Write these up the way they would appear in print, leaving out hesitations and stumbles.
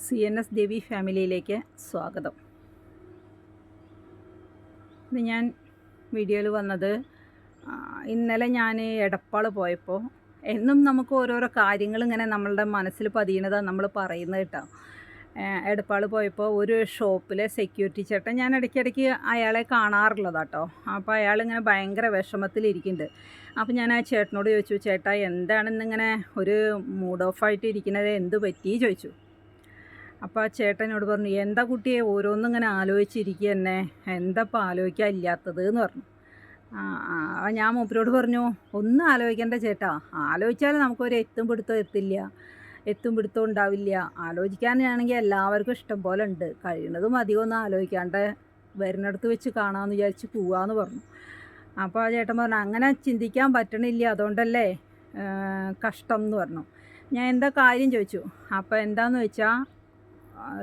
CNS ദേവി ഫാമിലിയിലേക്ക് സ്വാഗതം. ഇന്ന് ഞാൻ വീഡിയോയിൽ വന്നത് ഇന്നലെ ഞാൻ എടപ്പാൾ പോയപ്പോൾ എന്നും നമുക്ക് ഓരോരോ കാര്യങ്ങൾ ഇങ്ങനെ നമ്മളുടെ മനസ്സിൽ പതിയണതാണ് നമ്മൾ പറയുന്നത് കേട്ടോ. എടപ്പാൾ പോയപ്പോൾ ഒരു ഷോപ്പിലെ സെക്യൂരിറ്റി ചേട്ടൻ, ഞാൻ ഇടയ്ക്കിടയ്ക്ക് അയാളെ കാണാറുള്ളതാട്ടോ. അപ്പോൾ അയാളിങ്ങനെ ഭയങ്കര വിഷമത്തിലിരിക്കുന്നുണ്ട്. അപ്പോൾ ഞാൻ ആ ചേട്ടനോട് ചോദിച്ചു, ചേട്ടാ എന്താണെന്നിങ്ങനെ ഒരു മൂഡ് ഓഫായിട്ട് ഇരിക്കുന്നത്, എന്ത് പറ്റി ചോദിച്ചു. അപ്പോൾ ആ ചേട്ടനോട് പറഞ്ഞു, എന്താ കുട്ടിയെ ഓരോന്നിങ്ങനെ ആലോചിച്ചിരിക്കുക തന്നെ, എന്താ ഇപ്പോൾ ആലോചിക്കാനില്ലാത്തത് എന്ന് പറഞ്ഞു. ഞാൻ മൂപ്പരോട് പറഞ്ഞു, ഒന്നും ആലോചിക്കേണ്ട ചേട്ടാ, ആലോചിച്ചാൽ നമുക്കൊരു എത്തും പിടുത്തം ഉണ്ടാവില്ല. ആലോചിക്കാനാണെങ്കിൽ എല്ലാവർക്കും ഇഷ്ടം പോലെ ഉണ്ട്, കഴിയുന്നതും അധികമൊന്നും ആലോചിക്കാണ്ട് വരുന്നിടത്ത് വെച്ച് കാണാമെന്ന് വിചാരിച്ച് പോവാന്ന് പറഞ്ഞു. അപ്പോൾ ആ ചേട്ടൻ പറഞ്ഞു, അങ്ങനെ ചിന്തിക്കാൻ പറ്റണില്ല, അതുകൊണ്ടല്ലേ കഷ്ടം എന്ന് പറഞ്ഞു. ഞാൻ എന്താ കാര്യം ചോദിച്ചു. അപ്പോൾ എന്താണെന്ന് വെച്ചാൽ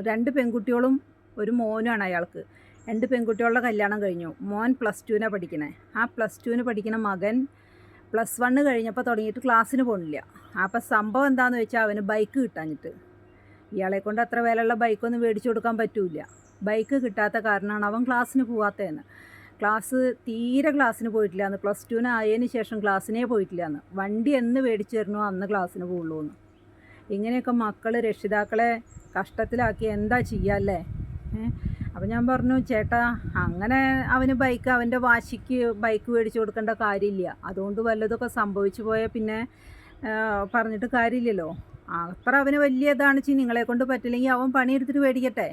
2 പെൺകുട്ടികളും ഒരു മോനുമാണ് അയാൾക്ക്. 2 പെൺകുട്ടികളുടെ കല്യാണം കഴിഞ്ഞു. മോൻ +2 പഠിക്കണേ. ആ +2 പഠിക്കുന്ന മകൻ +1 കഴിഞ്ഞപ്പോൾ തുടങ്ങിയിട്ട് ക്ലാസ്സിന് പോകണില്ല. അപ്പോൾ സംഭവം എന്താണെന്ന് വെച്ചാൽ അവന് ബൈക്ക് കിട്ടാഞ്ഞിട്ട്. ഇയാളെ കൊണ്ട് അത്ര വിലയുള്ള ബൈക്കൊന്നും മേടിച്ചു കൊടുക്കാൻ പറ്റില്ല. ബൈക്ക് കിട്ടാത്ത കാരണമാണ് അവൻ ക്ലാസ്സിന് പോകാത്തതെന്ന്. തീരെ ക്ലാസ്സിന് പോയിട്ടില്ല എന്ന്. +2 ആയതിന് ശേഷം ക്ലാസ്സിനേ പോയിട്ടില്ല എന്ന്. വണ്ടി എന്ന് മേടിച്ചു തരണോ അന്ന് ക്ലാസ്സിന് പോകുള്ളൂ എന്ന്. ഇങ്ങനെയൊക്കെ മക്കൾ രക്ഷിതാക്കളെ കഷ്ടത്തിലാക്കി എന്താ ചെയ്യാല്ലേ? അപ്പോൾ ഞാൻ പറഞ്ഞു, ചേട്ടാ അങ്ങനെ അവന് അവൻ്റെ വാശിക്ക് ബൈക്ക് മേടിച്ചു കൊടുക്കേണ്ട കാര്യമില്ല. അതുകൊണ്ട് വല്ലതൊക്കെ സംഭവിച്ചു പോയാൽ പിന്നെ പറഞ്ഞിട്ട് കാര്യമില്ലല്ലോ. അത്ര അവന് വലിയ ഇതാണ് വെച്ചാൽ നിങ്ങളെ കൊണ്ട് പറ്റില്ലെങ്കിൽ അവൻ പണിയെടുത്തിട്ട് മേടിക്കട്ടെ.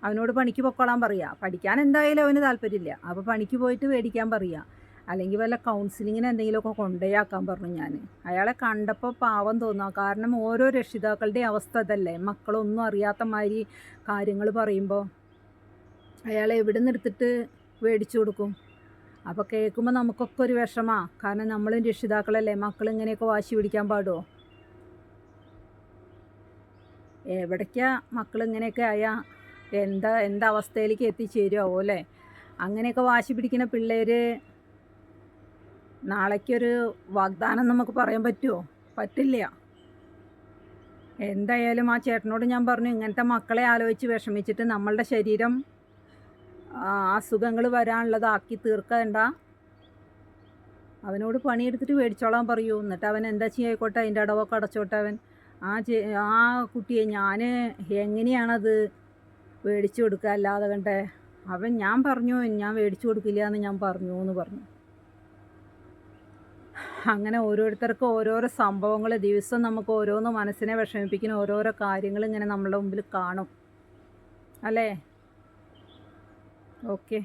അവനോട് പണിക്ക് പൊക്കോളാൻ പറയുക. പഠിക്കാൻ എന്തായാലും അവന് താല്പര്യമില്ല. അപ്പോൾ പണിക്ക് പോയിട്ട് മേടിക്കാൻ പറയുക. അല്ലെങ്കിൽ വല്ല കൗൺസിലിങ്ങിന് എന്തെങ്കിലുമൊക്കെ കൊണ്ടുപോയാക്കാൻ പറഞ്ഞു ഞാൻ. അയാളെ കണ്ടപ്പോൾ പാവം തോന്നുക. കാരണം ഓരോ രക്ഷിതാക്കളുടെ അവസ്ഥ അതല്ലേ. മക്കളൊന്നും അറിയാത്ത മാതിരി കാര്യങ്ങൾ പറയുമ്പോൾ അയാളെ എവിടെ നിന്ന് എടുത്തിട്ട് മേടിച്ചു കൊടുക്കും. അപ്പോൾ കേൾക്കുമ്പോൾ നമുക്കൊക്കെ ഒരു വിഷമമാണ്. കാരണം നമ്മളും രക്ഷിതാക്കളല്ലേ. മക്കളിങ്ങനെയൊക്കെ വാശി പിടിക്കാൻ പാടുമോ? എവിടേക്കാ മക്കളിങ്ങനെയൊക്കെ ആയാൽ എന്താ അവസ്ഥയിലേക്ക് എത്തിച്ചേരുമോ അല്ലേ? അങ്ങനെയൊക്കെ വാശി പിടിക്കുന്ന പിള്ളേർ നാളേക്കൊരു വാഗ്ദാനം നമുക്ക് പറയാൻ പറ്റുമോ? പറ്റില്ല. എന്തായാലും ആ ചേട്ടനോട് ഞാൻ പറഞ്ഞു, ഇങ്ങനത്തെ മക്കളെ ആലോചിച്ച് വിഷമിച്ചിട്ട് നമ്മളുടെ ശരീരം അസുഖങ്ങൾ വരാനുള്ളതാക്കി തീർക്കണ്ട. അവനോട് പണിയെടുത്തിട്ട് മേടിച്ചോളാൻ പറയൂ. എന്നിട്ട് അവൻ എന്താ ചെയ്യായിക്കോട്ടെ, അതിൻ്റെ അടവൊക്കെ അടച്ചോട്ടെ അവൻ. ആ കുട്ടിയെ ഞാൻ എങ്ങനെയാണത് മേടിച്ചു കൊടുക്കുക അല്ലാതെ കണ്ടേ? ഞാൻ പറഞ്ഞു, ഞാൻ മേടിച്ചു കൊടുക്കില്ല എന്ന് ഞാൻ പറഞ്ഞു എന്ന് പറഞ്ഞു. അങ്ങനെ ഓരോരുത്തർക്കും ഓരോരോ സംഭവങ്ങൾ, ദിവസം നമുക്ക് ഓരോന്ന് മനസ്സിനെ വിഷമിപ്പിക്കുന്ന ഓരോരോ കാര്യങ്ങൾ ഇങ്ങനെ നമ്മളുടെ മുമ്പിൽ കാണും അല്ലേ? ഓക്കെ.